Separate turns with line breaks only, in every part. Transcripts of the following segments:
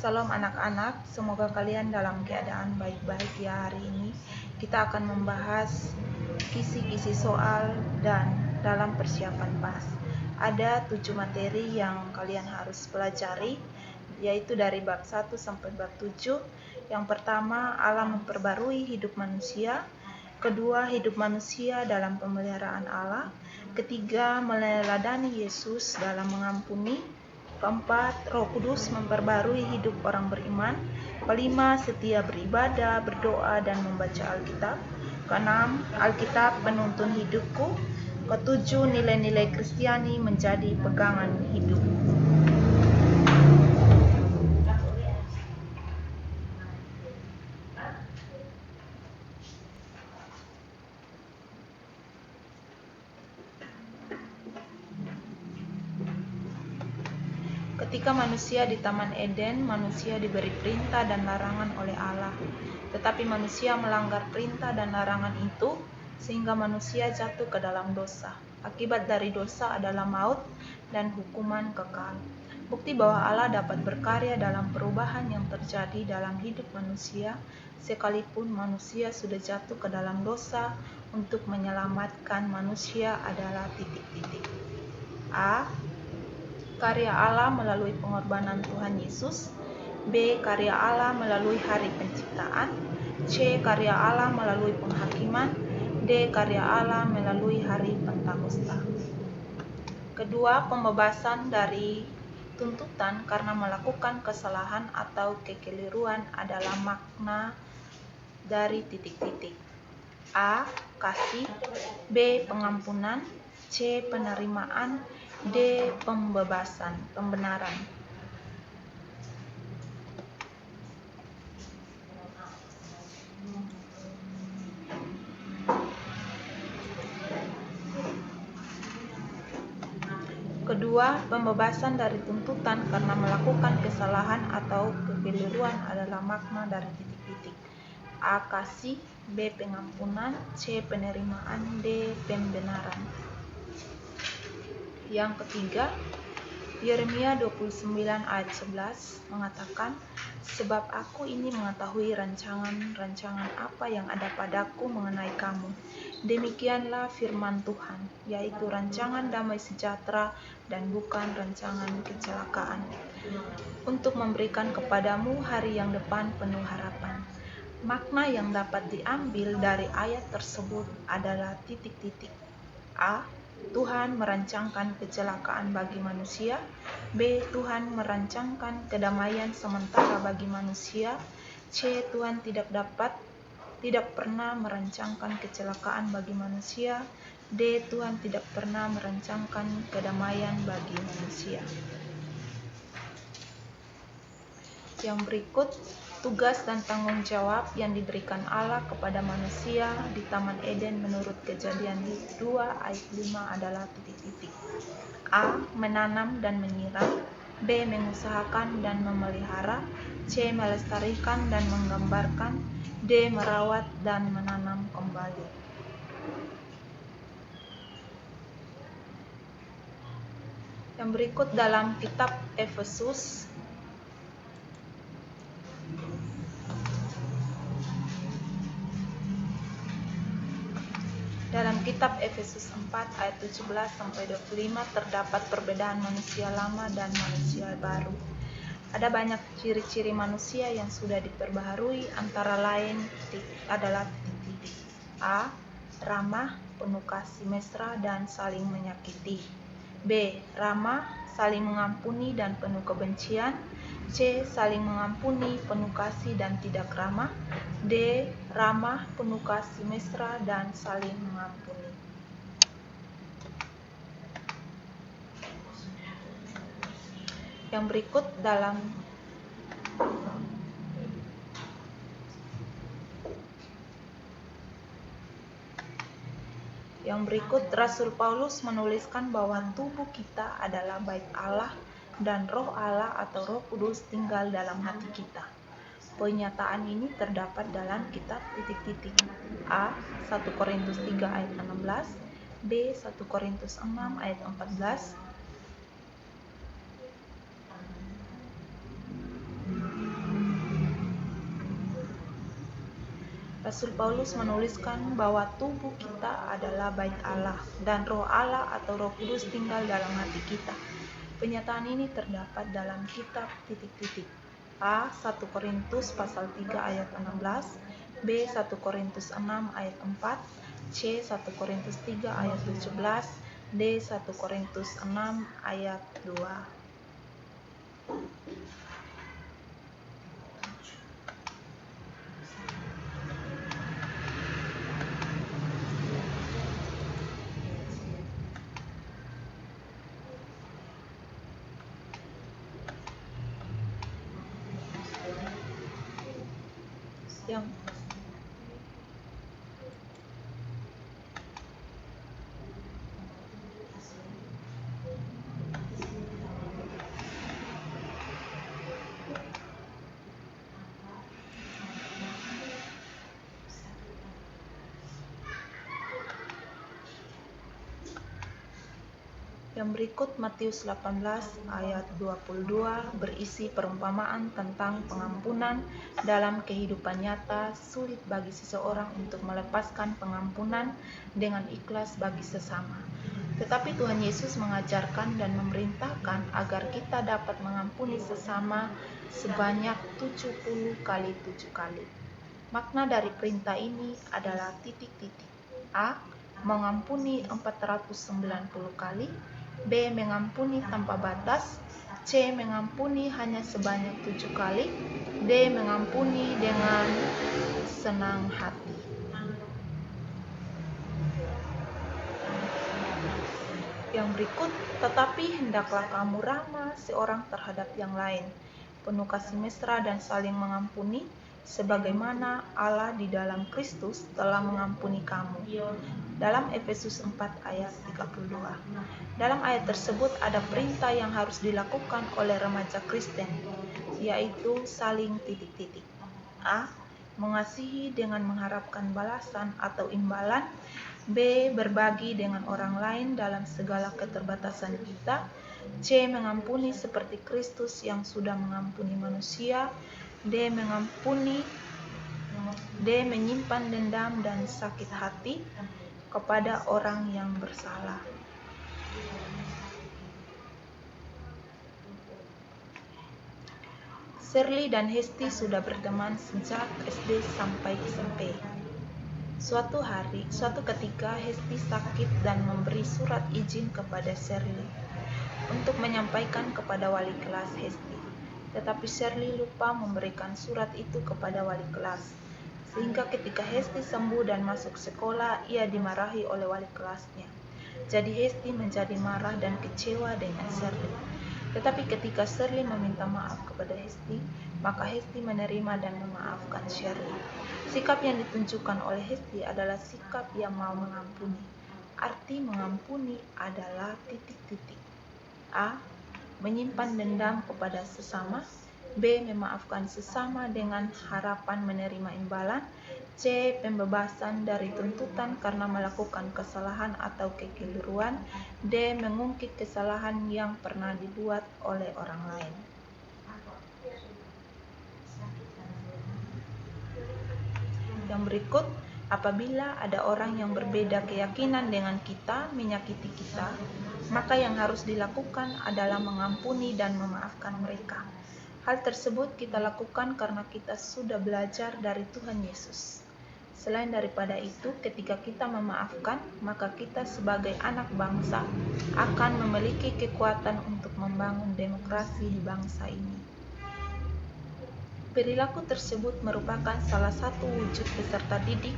Salam anak-anak, semoga kalian dalam keadaan baik-baik ya hari ini. Kita akan membahas kisi-kisi soal dan dalam persiapan PAS. Ada 7 materi yang kalian harus pelajari, yaitu dari bab 1 sampai bab 7. Yang pertama, alam memperbarui hidup manusia. Kedua, hidup manusia dalam pemeliharaan Allah. Ketiga, meneladani Yesus dalam mengampuni. Keempat, Roh Kudus memperbarui hidup orang beriman. Kelima, setia beribadah, berdoa, dan membaca Alkitab. Keenam, Alkitab penuntun hidupku. Ketujuh, nilai-nilai Kristiani menjadi pegangan hidup. Ketika manusia di Taman Eden, manusia diberi perintah dan larangan oleh Allah. Tetapi manusia melanggar perintah dan larangan itu, sehingga manusia jatuh ke dalam dosa. Akibat dari dosa adalah maut dan hukuman kekal. Bukti bahwa Allah dapat berkarya dalam perubahan yang terjadi dalam hidup manusia, sekalipun manusia sudah jatuh ke dalam dosa, untuk menyelamatkan manusia adalah titik-titik. A. Karya Allah melalui pengorbanan Tuhan Yesus. B. Karya Allah melalui hari penciptaan. C. Karya Allah melalui penghakiman. D. Karya Allah melalui hari Pentakosta. Kedua, pembebasan dari tuntutan karena melakukan kesalahan atau kekeliruan adalah makna dari titik-titik. A. Kasih. B. Pengampunan. C. Penerimaan. D. Pembebasan, pembenaran. Kedua, pembebasan dari tuntutan karena melakukan kesalahan atau kekeliruan adalah makna dari titik-titik. A. Kasih. B. Pengampunan. C. Penerimaan. D. Pembenaran. Yang ketiga, Yeremia 29 ayat 11 mengatakan, sebab aku ini mengetahui rancangan-rancangan apa yang ada padaku mengenai kamu. Demikianlah firman Tuhan, yaitu rancangan damai sejahtera dan bukan rancangan kecelakaan, untuk memberikan kepadamu hari yang depan penuh harapan. Makna yang dapat diambil dari ayat tersebut adalah titik-titik. A. Tuhan merancangkan kecelakaan bagi manusia. B. Tuhan merancangkan kedamaian sementara bagi manusia. C. Tuhan tidak pernah merancangkan kecelakaan bagi manusia. D. Tuhan tidak pernah merancangkan kedamaian bagi manusia. Yang berikut, tugas dan tanggung jawab yang diberikan Allah kepada manusia di Taman Eden menurut Kejadian 2 ayat 5 adalah titik-titik. A. Menanam dan menyiram. B. Mengusahakan dan memelihara. C. Melestarikan dan menggambarkan. D. Merawat dan menanam kembali. Yang berikut dalam kitab Efesus Dalam kitab Efesus 4 ayat 17 sampai 25 terdapat perbedaan manusia lama dan manusia baru. Ada banyak ciri-ciri manusia yang sudah diperbaharui, antara lain adalah titik-titik. A. Ramah, penuh kasih mesra dan saling menyakiti. B. Ramah, saling mengampuni dan penuh kebencian. C. Saling mengampuni, penuh kasih dan tidak ramah. D. Ramah, penuh kasih mesra dan saling mengampuni. Yang berikut Rasul Paulus menuliskan bahwa tubuh kita adalah bait Allah dan Roh Allah atau Roh Kudus tinggal dalam hati kita. Pernyataan ini terdapat dalam kitab titik-titik. A. 1 Korintus 3 ayat 16. B. 1 Korintus 6 ayat 14. Rasul Paulus menuliskan bahwa tubuh kita adalah bait Allah dan roh Allah atau Roh Kudus tinggal dalam hati kita. Penyataan ini terdapat dalam kitab titik-titik. A. 1 Korintus pasal 3 ayat 16, B. 1 Korintus 6 ayat 4, C. 1 Korintus 3 ayat 17, D. 1 Korintus 6 ayat 2. Yang berikut Matius 18 ayat 22 berisi perumpamaan tentang pengampunan dalam kehidupan nyata. Sulit bagi seseorang untuk melepaskan pengampunan dengan ikhlas bagi sesama. Tetapi Tuhan Yesus mengajarkan dan memerintahkan agar kita dapat mengampuni sesama sebanyak 70 kali 7 kali. Makna dari perintah ini adalah titik-titik. A. Mengampuni 490 kali, B. Mengampuni tanpa batas, C. Mengampuni hanya sebanyak 7 kali, D. Mengampuni dengan senang hati. Yang berikut, tetapi hendaklah kamu ramah seorang terhadap yang lain, penuh kasih mesra dan saling mengampuni, sebagaimana Allah di dalam Kristus telah mengampuni kamu. Dalam Efesus 4 ayat 32. Dalam ayat tersebut ada perintah yang harus dilakukan oleh remaja Kristen, yaitu saling titik-titik. A. Mengasihi dengan mengharapkan balasan atau imbalan. B. Berbagi dengan orang lain dalam segala keterbatasan kita. C. Mengampuni seperti Kristus yang sudah mengampuni manusia. D. Menyimpan dendam dan sakit hati kepada orang yang bersalah. Shirley dan Hesti sudah berteman sejak SD sampai SMP. Suatu ketika Hesti sakit dan memberi surat izin kepada Shirley untuk menyampaikan kepada wali kelas Hesti. Tetapi Shirley lupa memberikan surat itu kepada wali kelas, sehingga ketika Hesti sembuh dan masuk sekolah, ia dimarahi oleh wali kelasnya. Jadi Hesti menjadi marah dan kecewa dengan Shirley. Tetapi ketika Shirley meminta maaf kepada Hesti, maka Hesti menerima dan memaafkan Shirley. Sikap yang ditunjukkan oleh Hesti adalah sikap yang mau mengampuni. Arti mengampuni adalah titik-titik. A. Menyimpan dendam kepada sesama. B. Memaafkan sesama dengan harapan menerima imbalan. C. Pembebasan dari tuntutan karena melakukan kesalahan atau kekeliruan. D. Mengungkit kesalahan yang pernah dibuat oleh orang lain. Yang berikut, apabila ada orang yang berbeda keyakinan dengan kita menyakiti kita, maka yang harus dilakukan adalah mengampuni dan memaafkan mereka. Hal tersebut kita lakukan karena kita sudah belajar dari Tuhan Yesus. Selain daripada itu, ketika kita memaafkan, maka kita sebagai anak bangsa akan memiliki kekuatan untuk membangun demokrasi di bangsa ini. Perilaku tersebut merupakan salah satu wujud peserta didik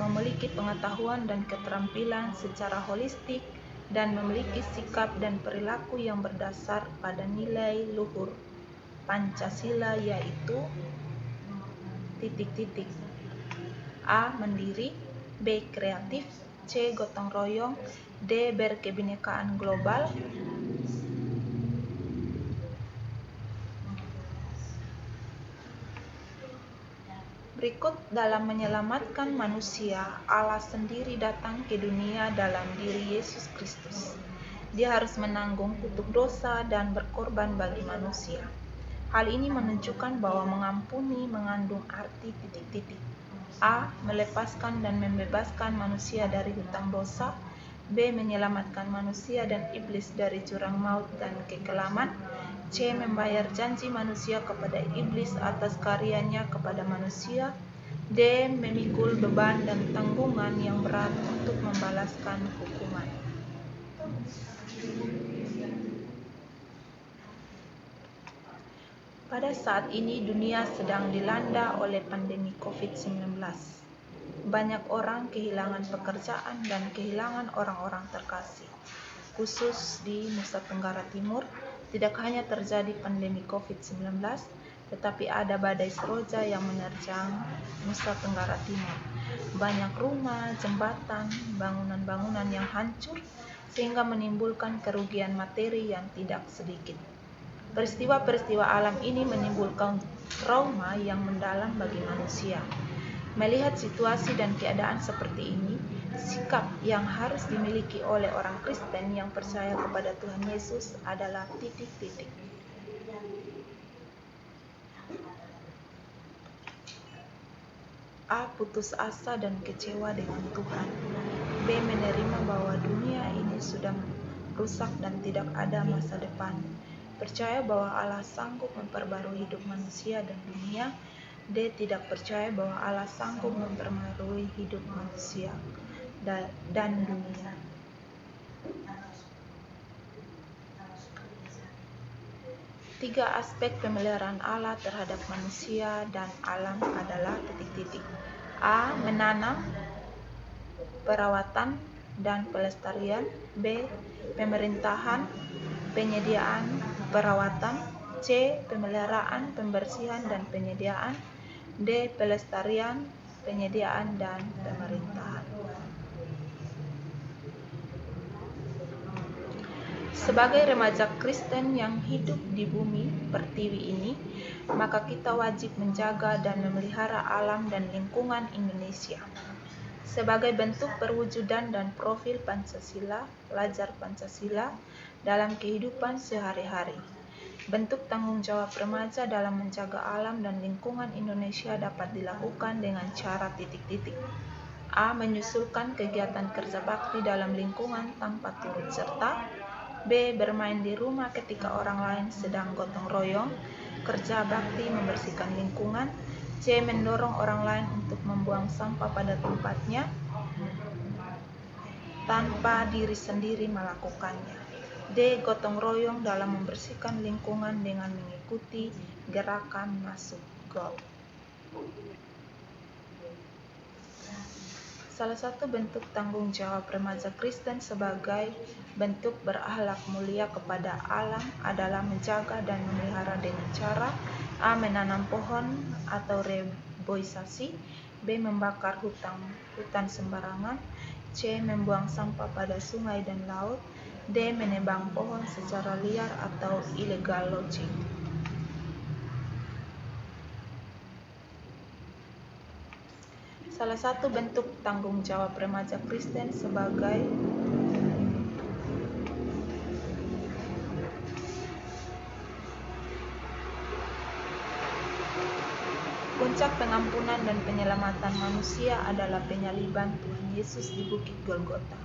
memiliki pengetahuan dan keterampilan secara holistik dan memiliki sikap dan perilaku yang berdasar pada nilai luhur Pancasila, yaitu titik-titik. A. Mandiri, B. Kreatif, C. Gotong royong, D. Berkebinekaan global. Berikut, dalam menyelamatkan manusia, Allah sendiri datang ke dunia dalam diri Yesus Kristus. Dia harus menanggung kutuk dosa dan berkorban bagi manusia. Hal ini menunjukkan bahwa mengampuni mengandung arti titik-titik. A. Melepaskan dan membebaskan manusia dari hutang dosa. B. Menyelamatkan manusia dan iblis dari jurang maut dan kekelaman. C. Membayar janji manusia kepada iblis atas karyanya kepada manusia. D. Memikul beban dan tanggungan yang berat untuk membalaskan hukuman. Pada saat ini dunia sedang dilanda oleh pandemi COVID-19. Banyak orang kehilangan pekerjaan dan kehilangan orang-orang terkasih. Khusus di Nusa Tenggara Timur, tidak hanya terjadi pandemi COVID-19, tetapi ada badai seroja yang menerjang Nusa Tenggara Timur. Banyak rumah, jembatan, bangunan-bangunan yang hancur sehingga menimbulkan kerugian materi yang tidak sedikit. Peristiwa-peristiwa alam ini menimbulkan trauma yang mendalam bagi manusia. Melihat situasi dan keadaan seperti ini, sikap yang harus dimiliki oleh orang Kristen yang percaya kepada Tuhan Yesus adalah titik-titik. A. Putus asa dan kecewa dengan Tuhan. B. Menerima bahwa dunia ini sudah rusak dan tidak ada masa depan. Percaya bahwa Allah sanggup memperbarui hidup manusia dan dunia. D. Tidak percaya bahwa Allah sanggup memperbarui hidup manusia dan dunia. Tiga aspek pemeliharaan Allah terhadap manusia dan alam adalah titik-titik. A. Menanam, perawatan, dan pelestarian. B. Pemerintahan, penyediaan, perawatan. C. Pemeliharaan, pembersihan, dan penyediaan. D. Pelestarian, penyediaan, dan pemerintahan. Sebagai remaja Kristen yang hidup di bumi pertiwi ini, maka kita wajib menjaga dan memelihara alam dan lingkungan Indonesia. Sebagai bentuk perwujudan dan profil Pancasila, pelajar Pancasila dalam kehidupan sehari-hari. Bentuk tanggung jawab remaja dalam menjaga alam dan lingkungan Indonesia dapat dilakukan dengan cara titik-titik. A. Menyusulkan kegiatan kerja bakti dalam lingkungan tanpa turut serta. B. Bermain di rumah ketika orang lain sedang gotong royong kerja bakti membersihkan lingkungan. C. Mendorong orang lain untuk membuang sampah pada tempatnya tanpa diri sendiri melakukannya. D. Gotong royong dalam membersihkan lingkungan dengan mengikuti gerakan masuk got. Salah satu bentuk tanggung jawab remaja Kristen sebagai bentuk berakhlak mulia kepada alam adalah menjaga dan memelihara dengan cara A. Menanam pohon atau reboisasi. B. Membakar hutan sembarangan. C. Membuang sampah pada sungai dan laut. D. Menebang pohon secara liar atau illegal logging. Salah satu bentuk tanggung jawab remaja Kristen sebagai puncak pengampunan dan penyelamatan manusia adalah penyaliban Tuhan Yesus di Bukit Golgota.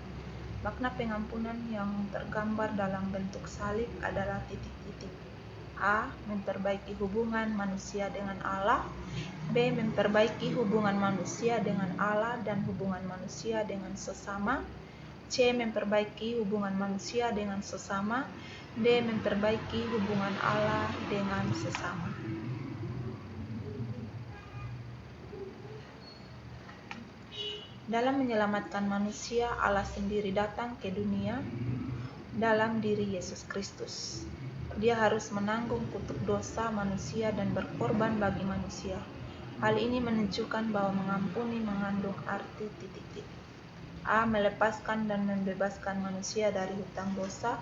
Makna pengampunan yang tergambar dalam bentuk salib adalah titik-titik. A. Memperbaiki hubungan manusia dengan Allah. B. Memperbaiki hubungan manusia dengan Allah dan hubungan manusia dengan sesama. C. Memperbaiki hubungan manusia dengan sesama. D. Memperbaiki hubungan Allah dengan sesama. Dalam menyelamatkan manusia, Allah sendiri datang ke dunia dalam diri Yesus Kristus. Dia harus menanggung kutuk dosa manusia dan berkorban bagi manusia. Hal ini menunjukkan bahwa mengampuni mengandung arti titik-titik. A. Melepaskan dan membebaskan manusia dari hutang dosa.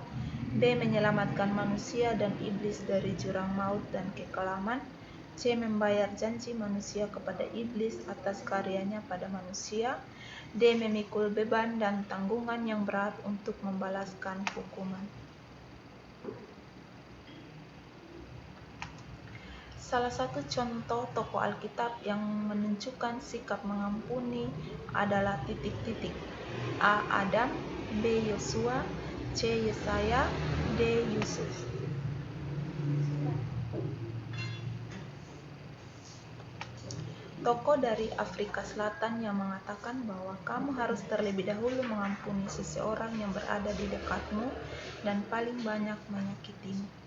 B. Menyelamatkan manusia dan iblis dari jurang maut dan kekelaman. C. Membayar janji manusia kepada iblis atas karyanya pada manusia. D. Memikul beban dan tanggungan yang berat untuk membalaskan hukuman. Salah satu contoh tokoh Alkitab yang menunjukkan sikap mengampuni adalah titik-titik. A. Adam, B. Yosua, C. Yesaya, D. Yusuf. Tokoh dari Afrika Selatan yang mengatakan bahwa kamu harus terlebih dahulu mengampuni seseorang yang berada di dekatmu dan paling banyak menyakitimu.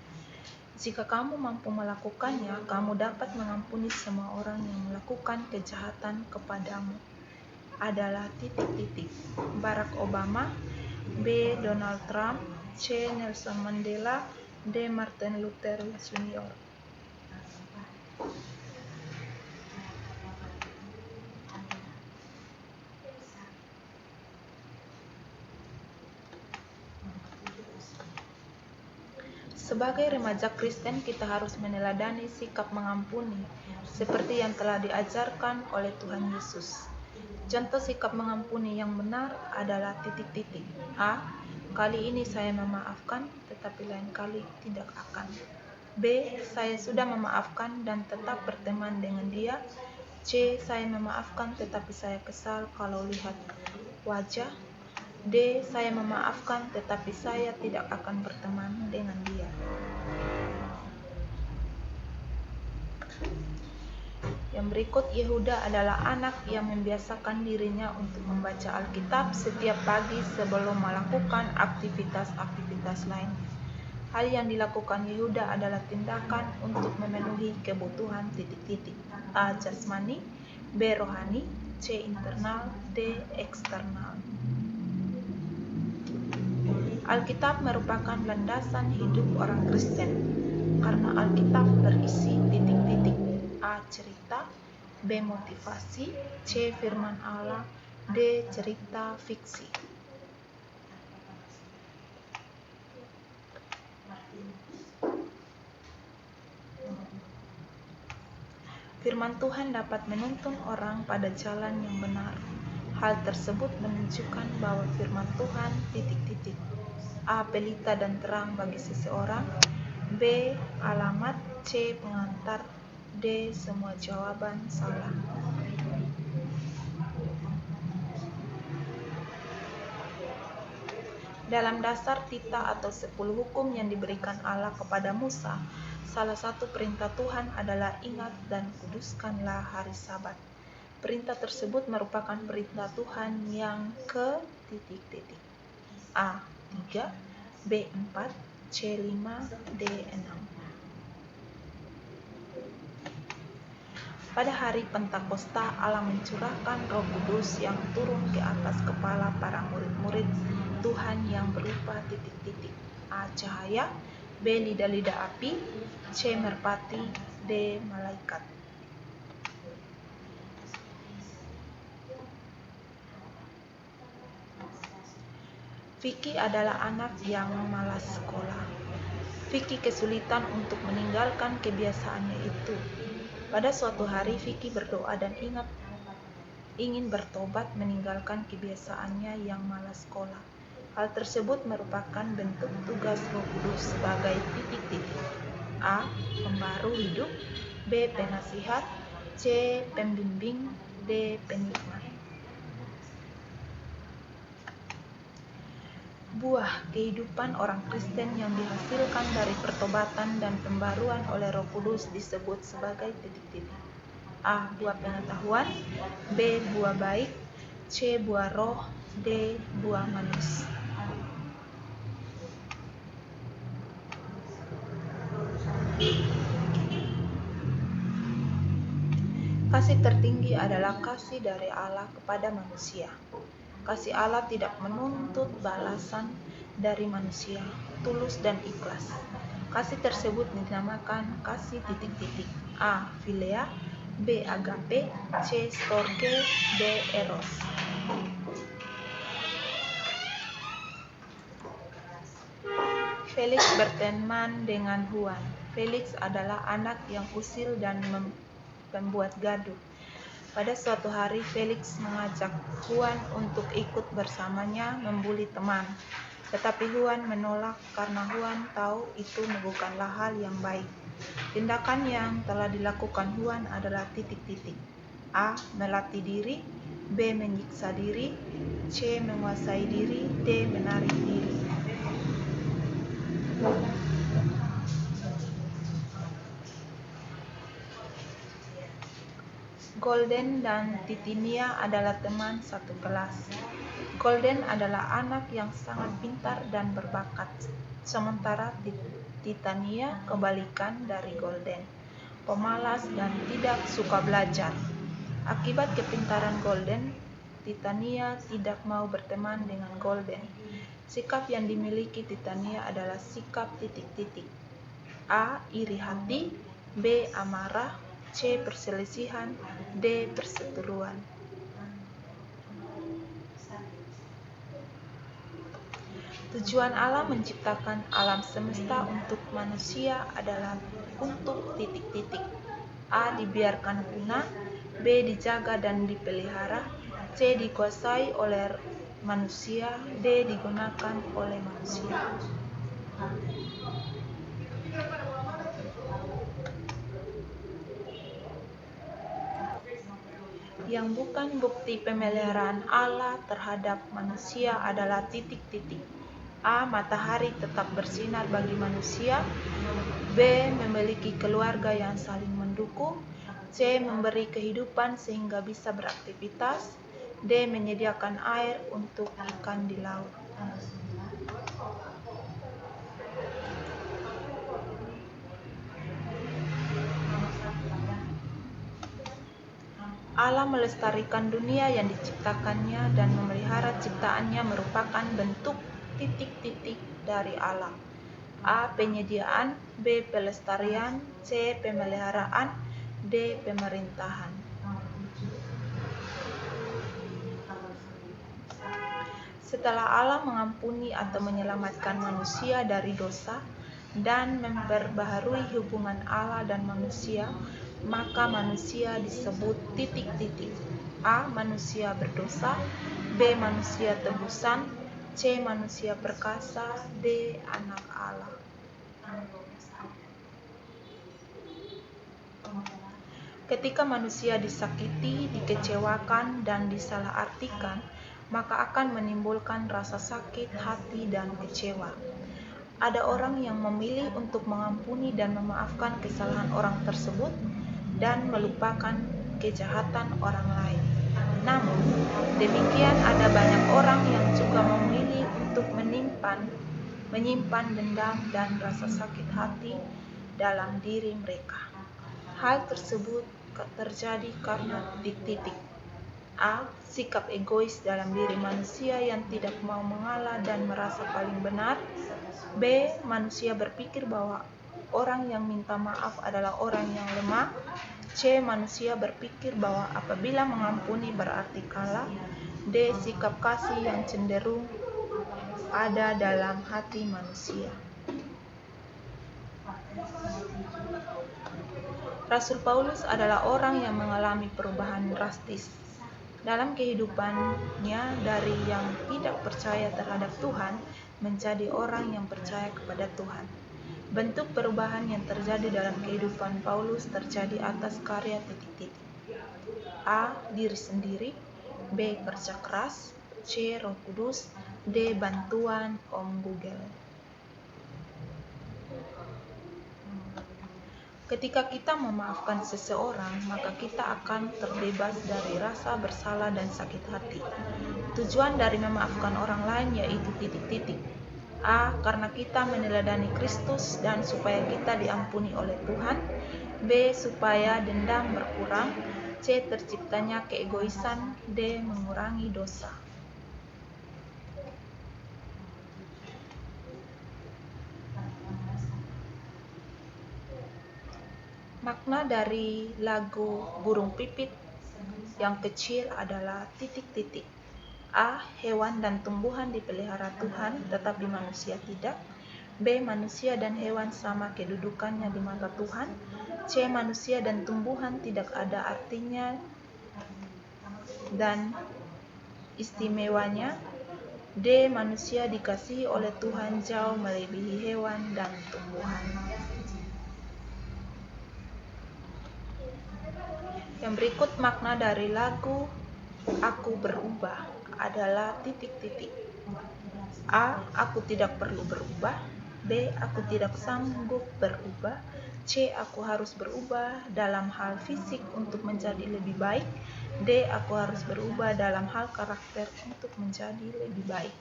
Jika kamu mampu melakukannya, kamu dapat mengampuni semua orang yang melakukan kejahatan kepadamu. Adalah titik-titik. Barack Obama, B. Donald Trump, C. Nelson Mandela, D. Martin Luther Jr. Sebagai remaja Kristen, kita harus meneladani sikap mengampuni seperti yang telah diajarkan oleh Tuhan Yesus. Contoh sikap mengampuni yang benar adalah titik-titik. A. Kali ini saya memaafkan, tetapi lain kali tidak akan. B. Saya sudah memaafkan dan tetap berteman dengan dia. C. Saya memaafkan tetapi saya kesal kalau lihat wajah. D. Saya memaafkan tetapi saya tidak akan berteman dengan dia. Yang berikut, Yehuda adalah anak yang membiasakan dirinya untuk membaca Alkitab setiap pagi sebelum melakukan aktivitas-aktivitas lainnya. Hal yang dilakukan Yehuda adalah tindakan untuk memenuhi kebutuhan titik-titik. A. Jasmani, B. Rohani, C. Internal, D. Eksternal. Alkitab merupakan landasan hidup orang Kristen karena Alkitab berisi titik-titik. A. Cerita, B. Motivasi, C. Firman Allah, D. Cerita fiksi. Firman Tuhan dapat menuntun orang pada jalan yang benar. Hal tersebut menunjukkan bahwa firman Tuhan titik-titik. A. Pelita dan terang bagi seseorang, B. Alamat, C. Pengantar, D. Semua jawaban salah. Dalam dasar tita atau 10 hukum yang diberikan Allah kepada Musa, salah satu perintah Tuhan adalah ingat dan kuduskanlah hari Sabat. Perintah tersebut merupakan perintah Tuhan yang ke titik-titik. A. 3, B. 4, C. 5, D. 6. Pada hari Pentakosta, Allah mencurahkan Roh Kudus yang turun ke atas kepala para murid-murid Tuhan yang berupa titik-titik. A. Cahaya, B. Lidah-lidah api, C. Merpati, D. Malaikat. Vicky adalah anak yang malas sekolah. Vicky kesulitan untuk meninggalkan kebiasaannya itu. Pada suatu hari Vicky berdoa dan ingin bertobat meninggalkan kebiasaannya yang malas sekolah. Hal tersebut merupakan bentuk tugas Roh Kudus sebagai titik-titik. A. Pembaru hidup, B. Penasihat, C. Pembimbing, D. Penikmat. Buah kehidupan orang Kristen yang dihasilkan dari pertobatan dan pembaruan oleh Roh Kudus disebut sebagai titik-titik. A. Buah pengetahuan, B. Buah baik, C. Buah roh, D. Buah manis. Kasih tertinggi adalah kasih dari Allah kepada manusia. Kasih Allah tidak menuntut balasan dari manusia, tulus dan ikhlas. Kasih tersebut dinamakan kasih titik-titik. A. Philea, B. Agape, C. Storge, D. Eros. Felix berteman dengan Juan. Felix adalah anak yang usil dan membuat gaduh. Pada suatu hari, Felix mengajak Juan untuk ikut bersamanya membuli teman. Tetapi Juan menolak karena Juan tahu itu bukanlah hal yang baik. Tindakan yang telah dilakukan Huan adalah titik-titik. A. Melatih diri. B. Menyiksa diri. C. Menguasai diri. D. Menarik diri. Golden dan Titinia adalah teman satu kelas. Golden adalah anak yang sangat pintar dan berbakat, sementara Titania kebalikan dari Golden, pemalas dan tidak suka belajar. Akibat kepintaran Golden, Titania tidak mau berteman dengan Golden. Sikap yang dimiliki Titania adalah sikap titik-titik. A. Iri hati. B. Amarah. C. Perselisihan. D. Perseteruan. Tujuan Allah menciptakan alam semesta untuk manusia adalah untuk titik-titik. A. Dibiarkan punah. B. Dijaga dan dipelihara. C. Dikuasai oleh manusia. D. Digunakan oleh manusia. Yang bukan bukti pemeliharaan Allah terhadap manusia adalah titik-titik. A. Matahari tetap bersinar bagi manusia. B. Memiliki keluarga yang saling mendukung. C. Memberi kehidupan sehingga bisa beraktivitas. D. Menyediakan air untuk ikan di laut. Allah melestarikan dunia yang diciptakannya dan memelihara ciptaannya merupakan bentuk titik-titik dari Allah. A. Penyediaan. B. Pelestarian. C. Pemeliharaan. D. Pemerintahan. Setelah Allah mengampuni atau menyelamatkan manusia dari dosa dan memperbaharui hubungan Allah dan manusia, maka manusia disebut titik-titik. A. Manusia berdosa. B. Manusia tebusan. C. Manusia perkasa. D. Anak Allah. Ketika manusia disakiti, dikecewakan, dan disalahartikan, maka akan menimbulkan rasa sakit hati dan kecewa. Ada orang yang memilih untuk mengampuni dan memaafkan kesalahan orang tersebut dan melupakan kejahatan orang lain. Namun, demikian ada banyak orang yang juga memilih untuk menyimpan dendam dan rasa sakit hati dalam diri mereka. Hal tersebut terjadi karena titik-titik. A. Sikap egois dalam diri manusia yang tidak mau mengalah dan merasa paling benar. B. Manusia berpikir bahwa orang yang minta maaf adalah orang yang lemah. C. Manusia berpikir bahwa apabila mengampuni berarti kalah. D. Sikap kasih yang cenderung ada dalam hati manusia. Rasul Paulus adalah orang yang mengalami perubahan drastis dalam kehidupannya dari yang tidak percaya terhadap Tuhan menjadi orang yang percaya kepada Tuhan. Bentuk perubahan yang terjadi dalam kehidupan Paulus terjadi atas karya titik-titik. A. Diri sendiri. B. Kerja keras. C. Roh Kudus. D. Bantuan Om Google. Ketika kita memaafkan seseorang, maka kita akan terbebas dari rasa bersalah dan sakit hati. Tujuan dari memaafkan orang lain yaitu titik-titik. A. Karena kita meneladani Kristus dan supaya kita diampuni oleh Tuhan. B. Supaya dendam berkurang. C. Terciptanya keegoisan. D. Mengurangi dosa. Makna dari lagu Burung Pipit yang kecil adalah titik-titik. A. Hewan dan tumbuhan dipelihara Tuhan, tetapi manusia tidak. B. Manusia dan hewan sama kedudukannya di mata Tuhan. C. Manusia dan tumbuhan tidak ada artinya dan istimewanya. D. Manusia dikasihi oleh Tuhan jauh melebihi hewan dan tumbuhan. Yang berikut makna dari lagu Aku Berubah adalah titik-titik. A. Aku tidak perlu berubah. B. Aku tidak sanggup berubah. C. Aku harus berubah dalam hal fisik untuk menjadi lebih baik. D. Aku harus berubah dalam hal karakter untuk menjadi lebih baik.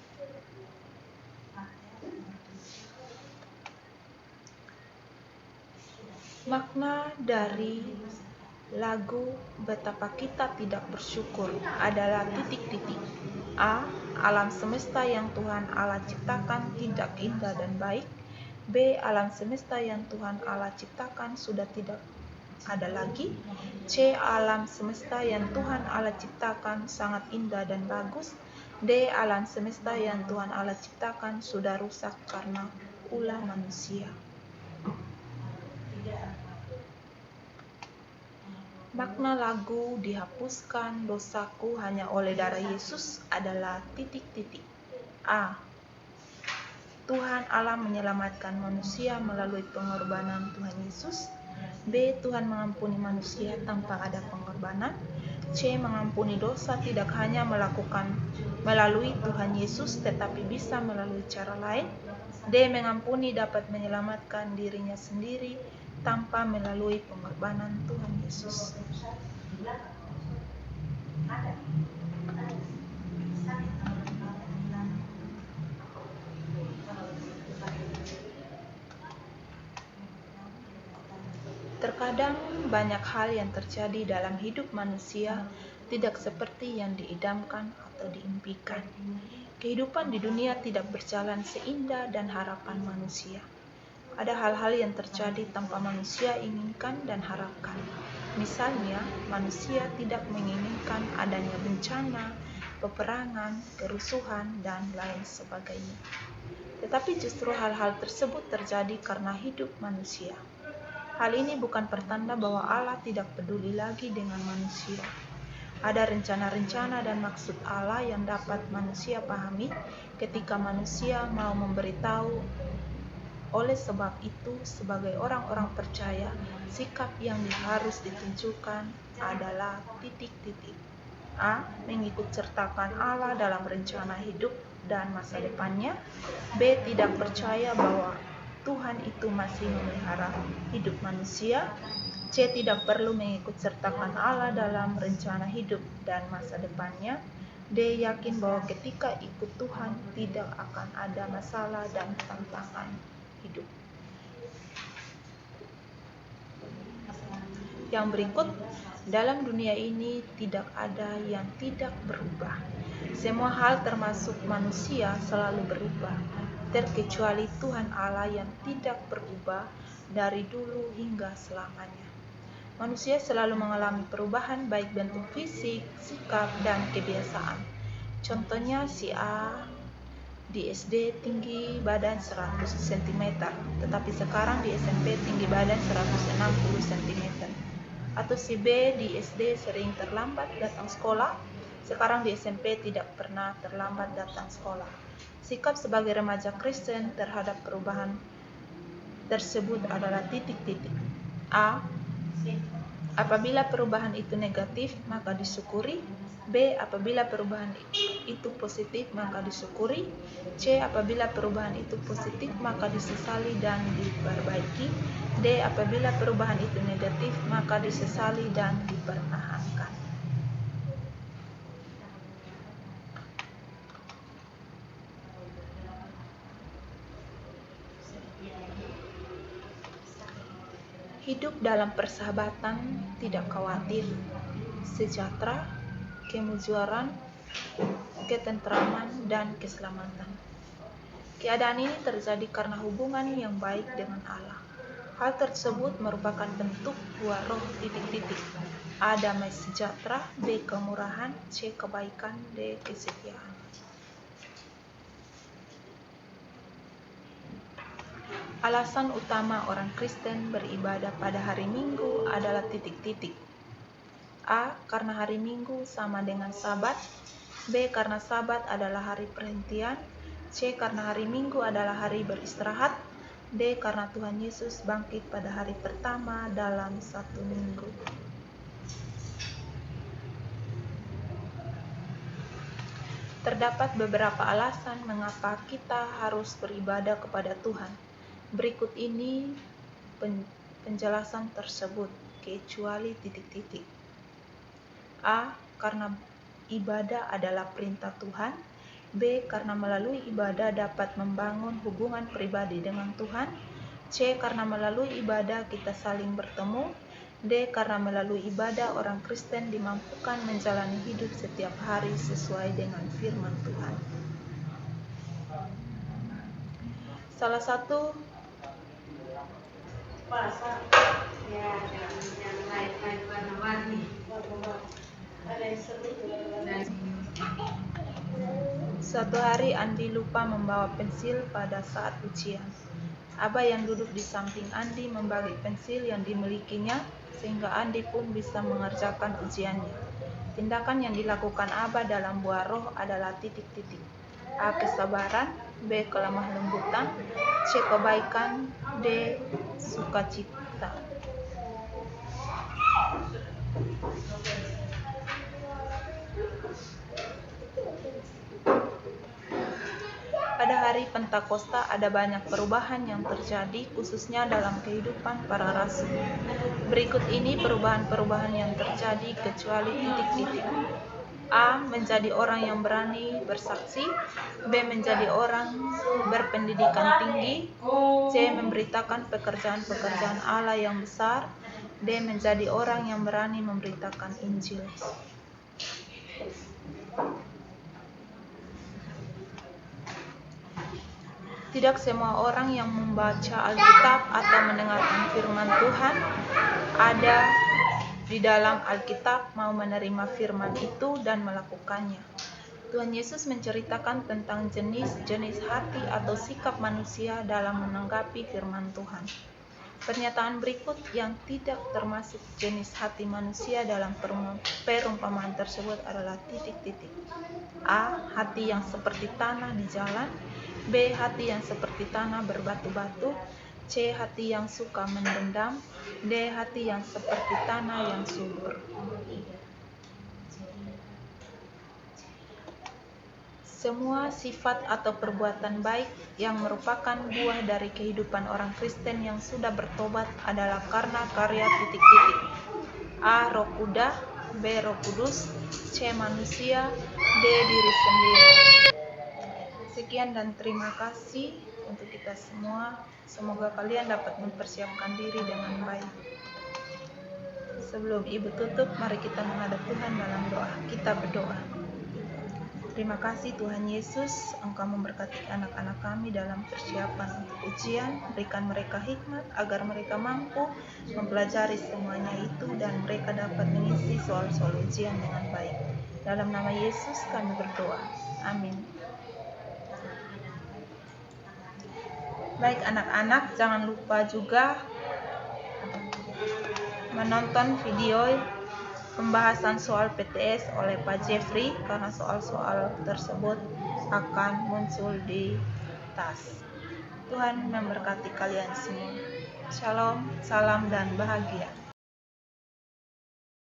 Makna dari lagu Betapa Kita Tidak Bersyukur adalah titik-titik. A. Alam semesta yang Tuhan Allah ciptakan tidak indah dan baik. B. Alam semesta yang Tuhan Allah ciptakan sudah tidak ada lagi. C. Alam semesta yang Tuhan Allah ciptakan sangat indah dan bagus. D. Alam semesta yang Tuhan Allah ciptakan sudah rusak karena ulah manusia. Makna lagu Dihapuskan Dosaku Hanya Oleh Darah Yesus adalah titik-titik. A. Tuhan Allah menyelamatkan manusia melalui pengorbanan Tuhan Yesus. B. Tuhan mengampuni manusia tanpa ada pengorbanan. C. Mengampuni dosa tidak hanya melalui Tuhan Yesus tetapi bisa melalui cara lain. D. Mengampuni dapat menyelamatkan dirinya sendiri tanpa melalui pengorbanan Tuhan Yesus. Terkadang banyak hal yang terjadi dalam hidup manusia tidak seperti yang diidamkan atau diimpikan. Kehidupan di dunia tidak berjalan seindah dan harapan manusia. Ada hal-hal yang terjadi tanpa manusia inginkan dan harapkan. Misalnya, manusia tidak menginginkan adanya bencana, peperangan, kerusuhan, dan lain sebagainya. Tetapi justru hal-hal tersebut terjadi karena hidup manusia. Hal ini bukan pertanda bahwa Allah tidak peduli lagi dengan manusia. Ada rencana-rencana dan maksud Allah yang dapat manusia pahami ketika manusia mau memberitahu. Oleh sebab itu, sebagai orang-orang percaya, sikap yang harus ditunjukkan adalah titik-titik. A. Mengikut sertakan Allah dalam rencana hidup dan masa depannya. B. Tidak percaya bahwa Tuhan itu masih memelihara hidup manusia. C. Tidak perlu mengikut sertakan Allah dalam rencana hidup dan masa depannya. D. Yakin bahwa ketika ikut Tuhan tidak akan ada masalah dan tantangan hidup. Yang berikut, dalam dunia ini tidak ada yang tidak berubah. Semua hal termasuk manusia selalu berubah, terkecuali Tuhan Allah yang tidak berubah dari dulu hingga selamanya. Manusia selalu mengalami perubahan baik bentuk fisik, sikap, dan kebiasaan. Contohnya si A di SD tinggi badan 100 cm, tetapi sekarang di SMP tinggi badan 160 cm. Atau si B di SD sering terlambat datang sekolah, sekarang di SMP tidak pernah terlambat datang sekolah. Sikap sebagai remaja Kristen terhadap perubahan tersebut adalah titik-titik. A. Apabila perubahan itu negatif, maka disyukuri. B. Apabila perubahan itu positif, maka disyukuri. C. Apabila perubahan itu positif, maka disesali dan diperbaiki. D. Apabila perubahan itu negatif, maka disesali dan dipertahankan. Hidup dalam persahabatan, tidak khawatir, sejahtera, kemujuran, ketentraman, dan keselamatan. Keadaan ini terjadi karena hubungan yang baik dengan Allah. Hal tersebut merupakan bentuk buah roh titik-titik. A. Damai sejahtera. B. Kemurahan. C. Kebaikan. D. Kesetiaan. Alasan utama orang Kristen beribadah pada hari Minggu adalah titik-titik. A. Karena hari Minggu sama dengan Sabat. B. Karena Sabat adalah hari perhentian. C. Karena hari Minggu adalah hari beristirahat. D. Karena Tuhan Yesus bangkit pada hari pertama dalam satu minggu. Terdapat beberapa alasan mengapa kita harus beribadah kepada Tuhan. Berikut ini penjelasan tersebut, kecuali titik-titik. A. Karena ibadah adalah perintah Tuhan. B. Karena melalui ibadah dapat membangun hubungan pribadi dengan Tuhan. C. Karena melalui ibadah kita saling bertemu. D. Karena melalui ibadah orang Kristen dimampukan menjalani hidup setiap hari sesuai dengan firman Tuhan. Salah satu Suatu hari Andi lupa membawa pensil pada saat ujian. Abah yang duduk di samping Andi membagi pensil yang dimilikinya sehingga Andi pun bisa mengerjakan ujiannya. Tindakan yang dilakukan Abah dalam buah roh adalah titik-titik. A. Kesabaran. B. Kelemah lembutan. C. Kebaikan. D. Sukacita. Pada hari Pentakosta ada banyak perubahan yang terjadi khususnya dalam kehidupan para rasul. Berikut ini perubahan-perubahan yang terjadi kecuali titik-titik. A. Menjadi orang yang berani bersaksi. B. Menjadi orang berpendidikan tinggi. C. Memberitakan pekerjaan-pekerjaan Allah yang besar. D. Menjadi orang yang berani memberitakan Injil. Tidak semua orang yang membaca Alkitab atau mendengarkan firman Tuhan ada di dalam Alkitab mau menerima firman itu dan melakukannya. Tuhan Yesus menceritakan tentang jenis-jenis hati atau sikap manusia dalam menanggapi firman Tuhan. Pernyataan berikut yang tidak termasuk jenis hati manusia dalam perumpamaan tersebut adalah titik-titik. A. Hati yang seperti tanah di jalan. B. Hati yang seperti tanah berbatu-batu. C. Hati yang suka mendendam. D. Hati yang seperti tanah yang subur. Semua sifat atau perbuatan baik yang merupakan buah dari kehidupan orang Kristen yang sudah bertobat adalah karena karya titik-titik. A. Roh Kuda. B. Roh Kudus. C. Manusia. D. Diri sendiri. Sekian dan terima kasih untuk kita semua. Semoga kalian dapat mempersiapkan diri dengan baik. Sebelum Ibu tutup, mari kita menghadap Tuhan dalam doa. Kita berdoa. Terima kasih Tuhan Yesus, Engkau memberkati anak-anak kami dalam persiapan untuk ujian. Berikan mereka hikmat agar mereka mampu mempelajari semuanya itu dan mereka dapat mengisi soal-soal ujian dengan baik. Dalam nama Yesus kami berdoa. Amin. Baik anak-anak, jangan lupa juga menonton video pembahasan soal PTS oleh Pak Jeffrey karena soal-soal tersebut akan muncul di tas. Tuhan memberkati kalian semua. Shalom, salam dan bahagia.